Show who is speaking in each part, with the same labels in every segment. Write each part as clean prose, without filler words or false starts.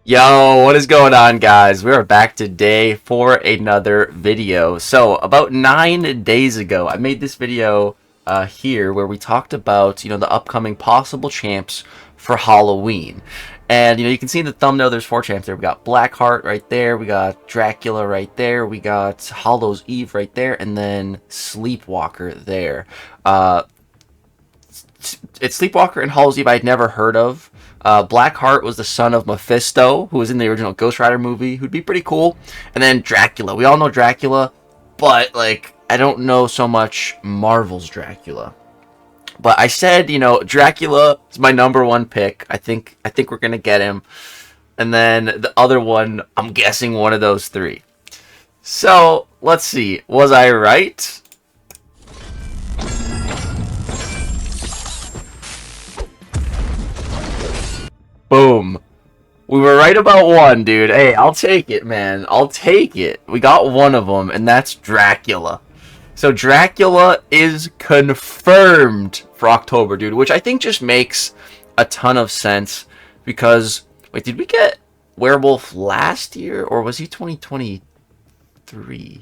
Speaker 1: Yo, what is going on, guys? We are back today for another video. So, about 9 days ago, I made this video here where we talked about, the upcoming possible champs for Halloween. And, you can see in the thumbnail there's 4 champs there. We got Blackheart right there, we got Dracula right there, we got Hallows' Eve right there, and then Sleepwalker there. It's Sleepwalker and Hallows' Eve I'd never heard of. Blackheart was the son of Mephisto, who was in the original Ghost Rider movie, who'd be pretty cool. And then Dracula. We all know Dracula, but, I don't know so much Marvel's Dracula. But I said, Dracula is my #1 pick. I think we're going to get him. And then the other one, I'm guessing one of those 3. So, let's see. Was I right? Boom. We were right about one, dude. Hey, I'll take it, man. I'll take it. We got one of them, and that's Dracula. So Dracula is confirmed for October, dude, which I think just makes a ton of sense because, wait, did we get Werewolf last year, or was he 2023?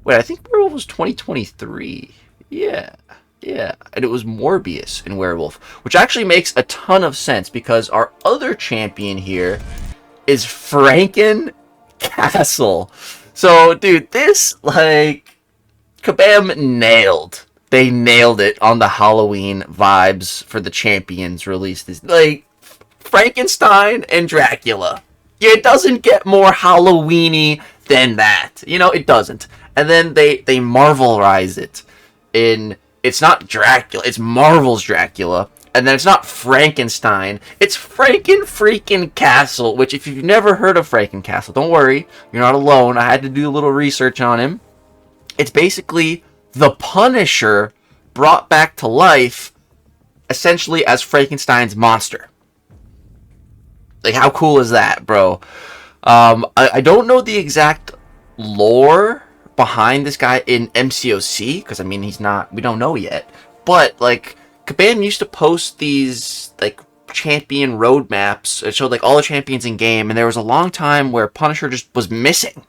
Speaker 1: Wait, I think Werewolf was 2023. Yeah. Yeah, and it was Morbius in Werewolf, which actually makes a ton of sense because our other champion here is Franken-Castle. So, dude, this, Kabam nailed. They nailed it on the Halloween vibes for the champions release. This, Frankenstein and Dracula. It doesn't get more Halloween-y than that. It doesn't. And then they Marvelize it in... It's not Dracula, it's Marvel's Dracula. And then it's not Frankenstein, it's Franken-Castle, which if you've never heard of Franken-Castle, don't worry, you're not alone. I had to do a little research on him. It's basically the Punisher brought back to life, essentially as Frankenstein's monster. How cool is that, bro? I don't know the exact lore behind this guy in MCOC, because we don't know yet, but Kabam used to post these champion roadmaps. It showed all the champions in game, and there was a long time where Punisher just was missing,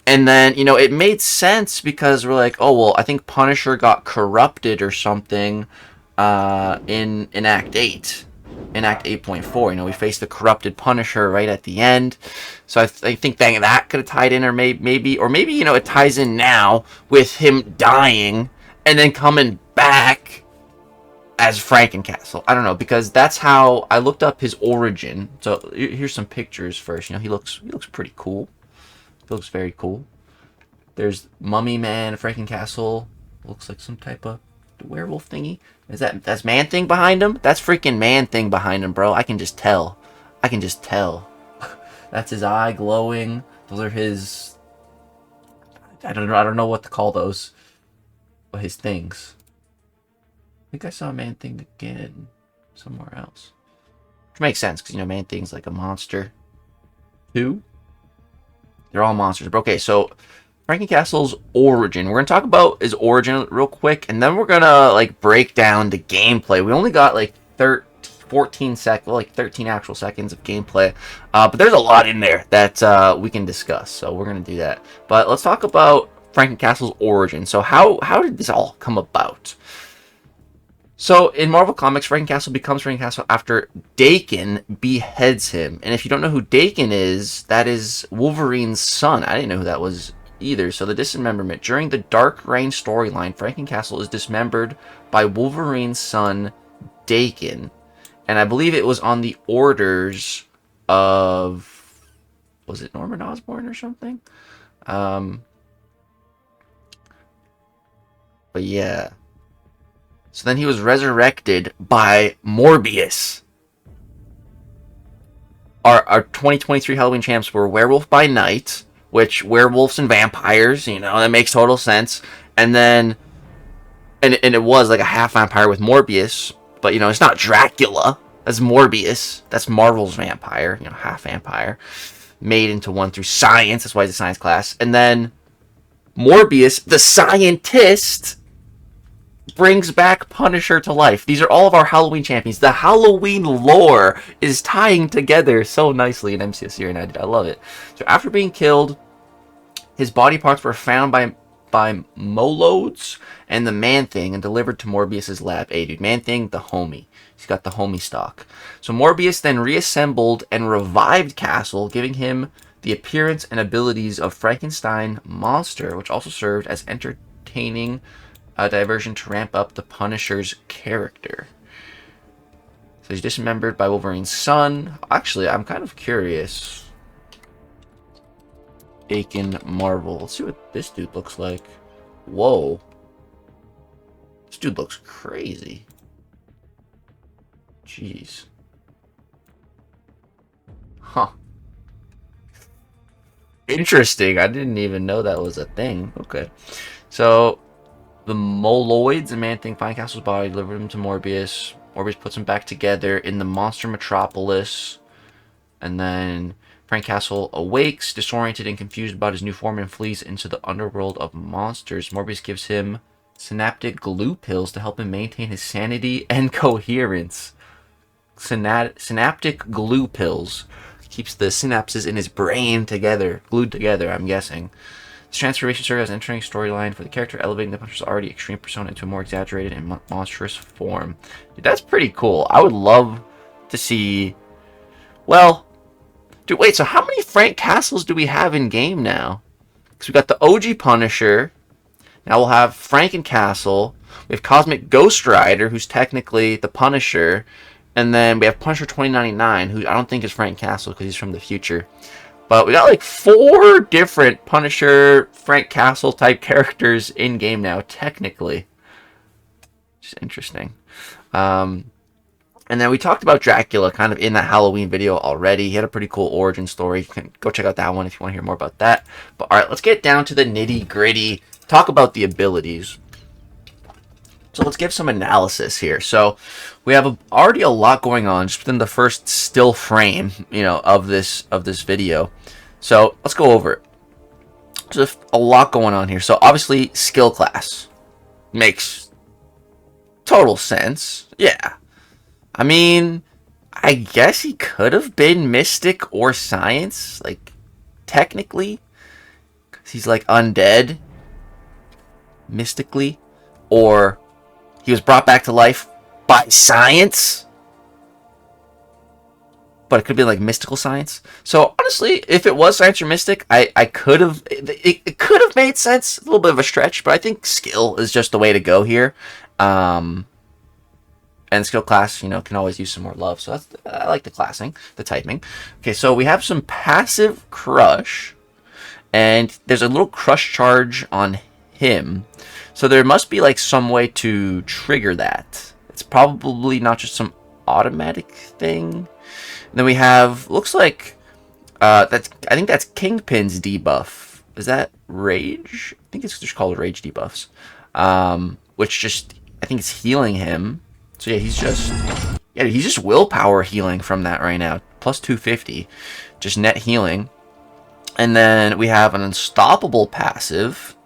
Speaker 1: and then it made sense because we're oh well, I think Punisher got corrupted or something in Act 8. In Act 8.4, we faced the corrupted Punisher right at the end. So I think that could have tied in, or maybe it ties in now with him dying and then coming back as Franken-Castle. I don't know, because that's how I looked up his origin. So here's some pictures first. He looks pretty cool. He looks very cool. There's Mummy Man, Franken-Castle. Looks like some type of werewolf thingy. That's Man-Thing behind him? That's freaking Man-Thing behind him, bro. I can just tell. That's his eye glowing. Those are his... I don't know what to call those. But his things. I think I saw Man-Thing again somewhere else. Which makes sense, because, Man-Thing's like a monster. Who? They're all monsters. But okay, so... Franken-Castle's origin. We're going to talk about his origin real quick, and then we're going to, break down the gameplay. We only got, 13 actual seconds of gameplay, but there's a lot in there that we can discuss, so we're going to do that. But let's talk about Franken-Castle's origin. So how did this all come about? So, in Marvel Comics, Franken-Castle becomes Franken-Castle after Daken beheads him. And if you don't know who Daken is, that is Wolverine's son. I didn't know who that was either. So the dismemberment. During the Dark Reign storyline, Franken-Castle is dismembered by Wolverine's son, Daken. And I believe it was on the orders of... Was it Norman Osborn or something? But yeah. So then he was resurrected by Morbius. Our 2023 Halloween champs were Werewolf by Night, which werewolves and vampires, that makes total sense. And then, and it was a half vampire with Morbius, but it's not Dracula. That's Morbius. That's Marvel's vampire, half vampire, made into one through science. That's why he's a science class. And then Morbius, the scientist, brings back Punisher to life. These are all of our Halloween champions. The Halloween lore is tying together so nicely in MCOC United. I love it. So after being killed, his body parts were found by Molodes and the Man-Thing and delivered to Morbius's lab. Hey, dude, Man-Thing, the homie. He's got the homie stock. So Morbius then reassembled and revived Castle, giving him the appearance and abilities of Frankenstein monster, which also served as entertaining diversion to ramp up the Punisher's character. So he's dismembered by Wolverine's son. Actually, I'm kind of curious. Aiken Marvel. Let's see what this dude looks like. Whoa. This dude looks crazy. Jeez. Huh. Interesting. I didn't even know that was a thing. Okay. So, the Moloids and Man-Thing find Castle's body, deliver him to Morbius. Morbius puts him back together in the monster metropolis. And then Franken-Castle awakes, disoriented and confused about his new form, and flees into the underworld of monsters. Morbius gives him synaptic glue pills to help him maintain his sanity and coherence. Synaptic glue pills keeps the synapses in his brain together, glued together, I'm guessing. This transformation serves as an entering storyline for the character, elevating the Punisher's already extreme persona into a more exaggerated and monstrous form. Dude, that's pretty cool. I would love to see... Well... Dude, wait, so how many Franken-Castles do we have in game now? Because we got the OG Punisher. Now we'll have Franken-Castle. We have Cosmic Ghost Rider, who's technically the Punisher. And then we have Punisher 2099, who I don't think is Franken-Castle because he's from the future. But we got like 4 different Punisher, Franken-Castle type characters in game now, technically. Just interesting. And then we talked about Dracula kind of in that Halloween video already. He had a pretty cool origin story. You can go check out that one if you want to hear more about that. But alright, let's get down to the nitty gritty. Talk about the abilities. So let's give some analysis here. So we have already a lot going on just within the first still frame, of this video. So let's go over it. There's a lot going on here. So obviously skill class makes total sense. Yeah. I mean, I guess he could have been Mystic or Science, like, technically. Because he's, like, undead. Mystically. Or he was brought back to life by Science. But it could be, like, mystical science. So, honestly, if it was Science or Mystic, I could have... It could have made sense. A little bit of a stretch, but I think skill is just the way to go here. And skill class, can always use some more love. So I like the classing, the typing. Okay, so we have some passive crush. And there's a little crush charge on him. So there must be like some way to trigger that. It's probably not just some automatic thing. And then we have, looks like, I think that's Kingpin's debuff. Is that Rage? I think it's just called Rage debuffs. Which just, I think it's healing him. So yeah, he's just willpower healing from that right now. Plus 250. Just net healing. And then we have an unstoppable passive.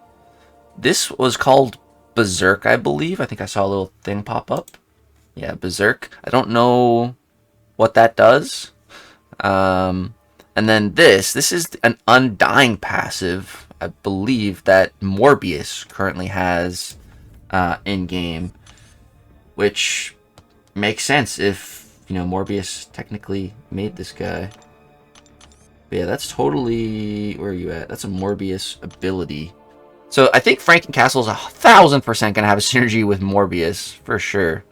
Speaker 1: This was called Berserk, I believe. I think I saw a little thing pop up. Yeah, Berserk. I don't know what that does. And then this is an Undying passive, I believe, that Morbius currently has in-game. Which makes sense if, Morbius technically made this guy. But yeah, that's totally... Where are you at? That's a Morbius ability. So I think Franken-Castle is 1000% going to have a synergy with Morbius, for sure.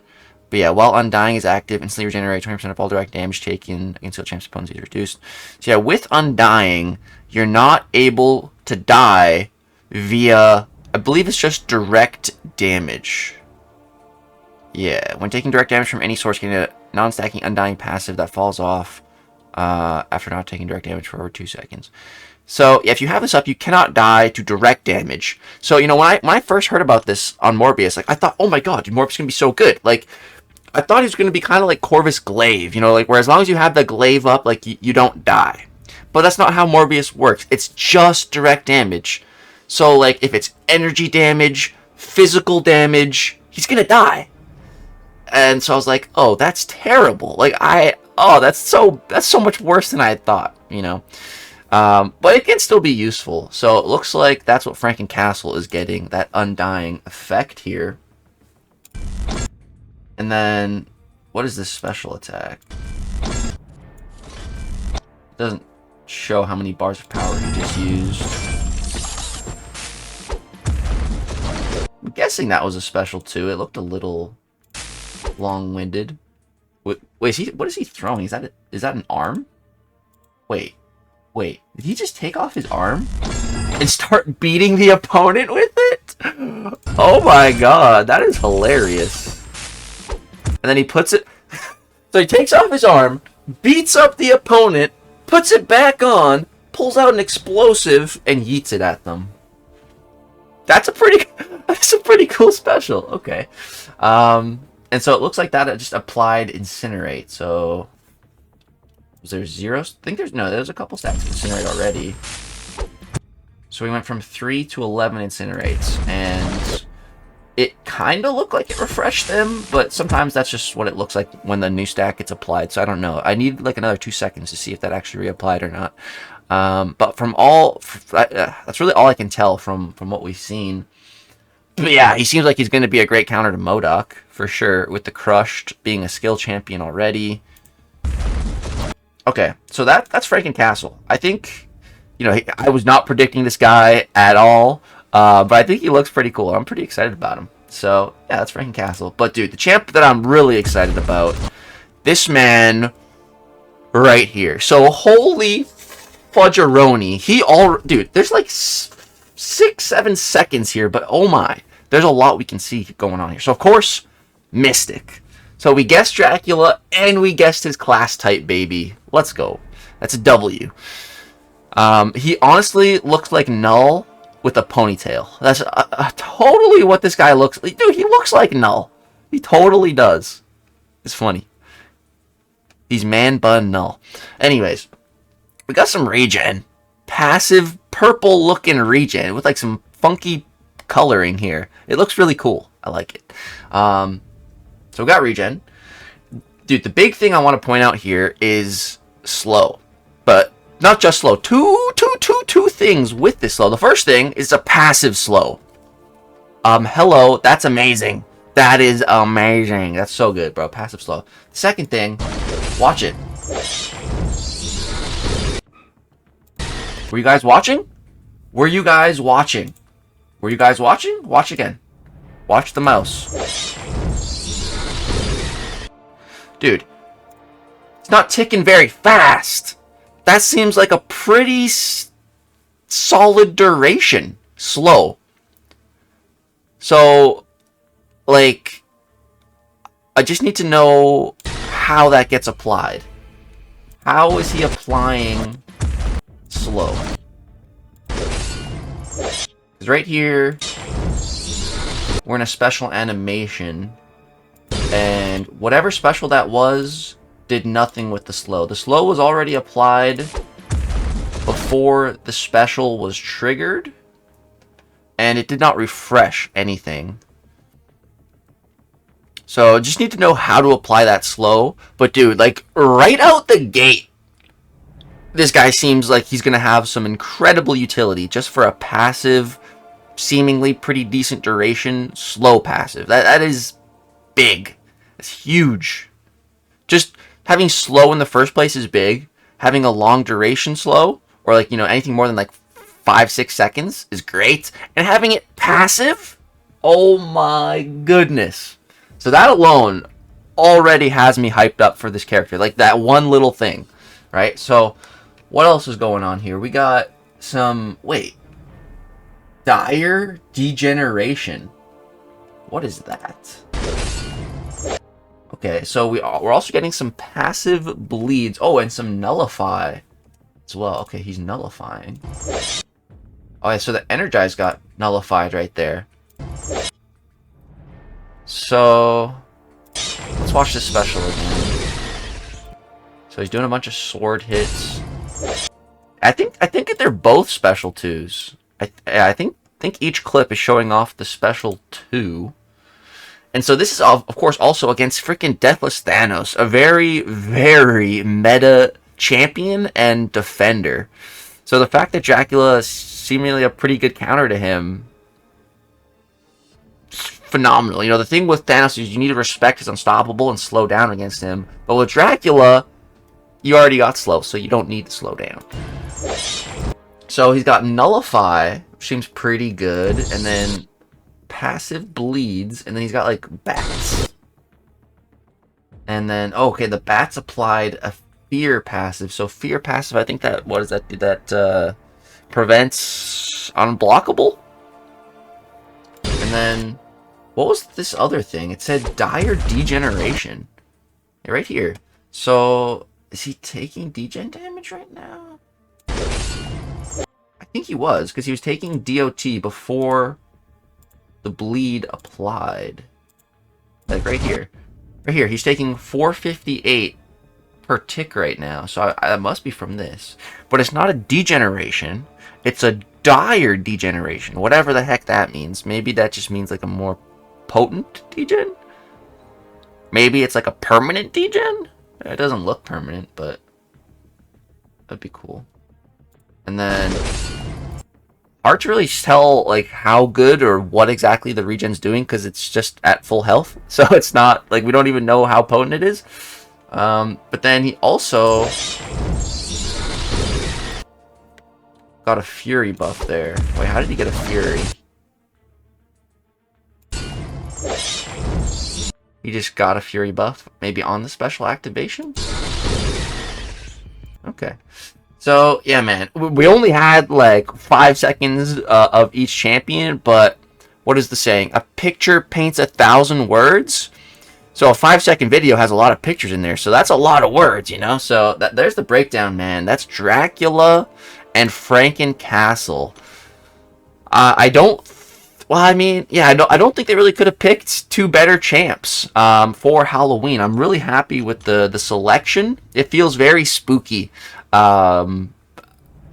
Speaker 1: But yeah, while Undying is active, instantly regenerate 20% of all direct damage taken against skill champs opponents is reduced. So yeah, with Undying, you're not able to die via... I believe it's just direct damage. Yeah, when taking direct damage from any source, getting a non-stacking Undying passive that falls off after not taking direct damage for over 2 seconds. So, yeah, if you have this up, you cannot die to direct damage. So, when I first heard about this on Morbius, like, I thought, oh my god, Morbius is going to be so good. Like, I thought he was going to be kind of like Corvus Glaive, like, where as long as you have the glaive up, like, you don't die. But that's not how Morbius works. It's just direct damage. So, like, if it's energy damage, physical damage, he's gonna die. And so I was like, oh, that's terrible. Like, that's so much worse than I had thought, you know. But it can still be useful. So it looks like that's what Franken-Castle is getting, that undying effect here. And then, what is this special attack? It doesn't show how many bars of power he just used. I'm guessing that was a special too. It looked a little long-winded. Wait, what is he throwing? Is that an arm? Wait, did he just take off his arm and start beating the opponent with it? Oh my god, that is hilarious. And then he puts it, so he takes off his arm, beats up the opponent, puts it back on, pulls out an explosive, and yeets it at them. That's a pretty cool special. Okay. And so it looks like that just applied Incinerate. So was there 0? I think there's a couple stacks of Incinerate already. So we went from 3 to 11 Incinerates, and it kind of looked like it refreshed them, but sometimes that's just what it looks like when the new stack gets applied. So I don't know. I need like another 2 seconds to see if that actually reapplied or not. But that's really all I can tell from what we've seen. But yeah, he seems like he's going to be a great counter to MCOC, for sure, with the Crushed being a skill champion already. Okay, so that's Franken-Castle. I think, you know, I was not predicting this guy at all, but I think he looks pretty cool. I'm pretty excited about him. So, yeah, that's Franken-Castle. But, dude, the champ that I'm really excited about, this man right here. So, holy fudgeroni. Dude, there's like 6-7 seconds here, but oh my, there's a lot we can see going on here. So of course, Mystic. So we guessed Dracula and we guessed his class type, baby. Let's go. That's a W. He honestly looks like Null with a ponytail. That's totally what this guy looks like. Dude, he looks like Null. He totally does. It's funny. He's man bun Null. Anyways, we got some regen. Passive purple looking regen with like some funky coloring here. It looks really cool. I like it. So we got regen. Dude, the big thing I want to point out here is slow. But not just slow. Two things with this slow. The first thing is a passive slow. Hello, that's amazing. That is amazing. That's so good, bro. Passive slow. The second thing, watch it. Were you guys watching? Were you guys watching? Were you guys watching? Watch again. Watch the mouse. Dude, it's not ticking very fast. That seems like a pretty solid duration. Slow. So, like, I just need to know how that gets applied. How is he applying slow? Because right here, we're in a special animation, and whatever special that was did nothing with the slow. The slow was already applied before the special was triggered, and it did not refresh anything. So just need to know how to apply that slow. But dude, like right out the gate, this guy seems like he's going to have some incredible utility just for a passive, seemingly pretty decent duration, slow passive. That is big. It's huge. Just having slow in the first place is big. Having a long duration slow, or like, you know, anything more than like 5-6 seconds is great. And having it passive, oh my goodness. So that alone already has me hyped up for this character. Like that one little thing, right? So what else is going on here? We got some, dire degeneration. What is that? Okay, so we're also getting some passive bleeds. Oh, and some nullify as well. Okay, he's nullifying. Oh yeah, so the energize got nullified right there. So let's watch this special again. So he's doing a bunch of sword hits. I think they're both special twos. I think each clip is showing off the special two. And so this is, of course, also against freaking Deathless Thanos, a very, very meta champion and defender. So the fact that Dracula is seemingly a pretty good counter to him, phenomenal. You know, the thing with Thanos is you need to respect his unstoppable and slow down against him. But with Dracula, you already got slow, so you don't need to slow down. So he's got Nullify, which seems pretty good, and then passive bleeds, and then he's got like bats. And then, oh, okay, the bats applied a fear passive. So fear passive, I think that, what is that? That prevents unblockable? And then, what was this other thing? It said dire degeneration. Yeah, right here. So, is he taking degen damage right now? I think he was, because he was taking DOT before the bleed applied. Like right here. Right here, he's taking 458 per tick right now. So that must be from this. But it's not a degeneration. It's a dire degeneration. Whatever the heck that means. Maybe that just means like a more potent degen? Maybe it's like a permanent degen? It doesn't look permanent, but that'd be cool. And then hard to really tell like how good or what exactly the regen's doing because it's just at full health. So it's not like we don't even know how potent it is. But then he also got a fury buff there. Wait, how did he get a fury? He just got a fury buff, maybe on the special activation? Okay. So, yeah, man. We only had, like, 5 seconds of each champion, but what is the saying? A picture paints 1,000 words? So a 5-second video has a lot of pictures in there, so that's a lot of words, you know? So there's the breakdown, man. That's Dracula and Franken-Castle. I don't think they really could have picked 2 better champs for Halloween. I'm really happy with the selection. It feels very spooky. And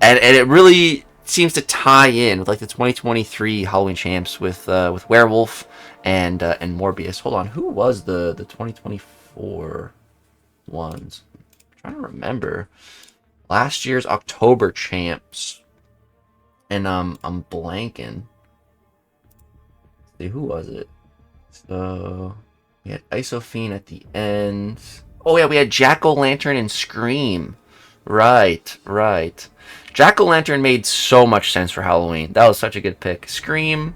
Speaker 1: it really seems to tie in with like the 2023 Halloween champs with Werewolf and Morbius. Hold on, who was the 2024 ones? I'm trying to remember. Last year's October champs. And I'm blanking. See, who was it? So we had Isophene at the end. Oh yeah, we had Jack-O-Lantern and Scream. Right. Jack-O-Lantern made so much sense for Halloween. That was such a good pick. Scream,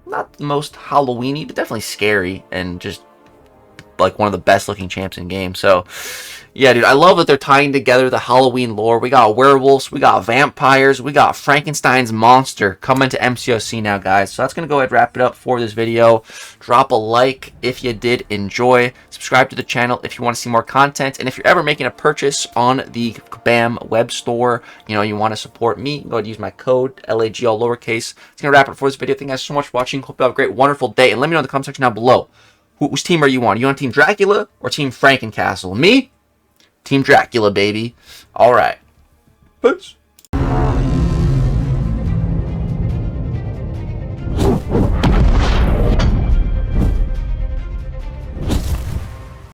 Speaker 1: not the most Halloween-y, but definitely scary and just like one of the best looking champs in game. So yeah, dude, I love that they're tying together the Halloween lore. We got werewolves, we got vampires, we got Frankenstein's monster coming to MCOC now, guys. So that's going to go ahead and wrap it up for this video. Drop a like if you did enjoy. Subscribe to the channel if you want to see more content. And if you're ever making a purchase on the Kabam web store, you know, you want to support me, go ahead and use my code, LAG all lowercase. It's going to wrap it up for this video. Thank you guys so much for watching. Hope you have a great, wonderful day. And let me know in the comment section down below. Which team are you on? Are you on Team Dracula or Team Franken-Castle? Me? Team Dracula, baby. All right. Peace.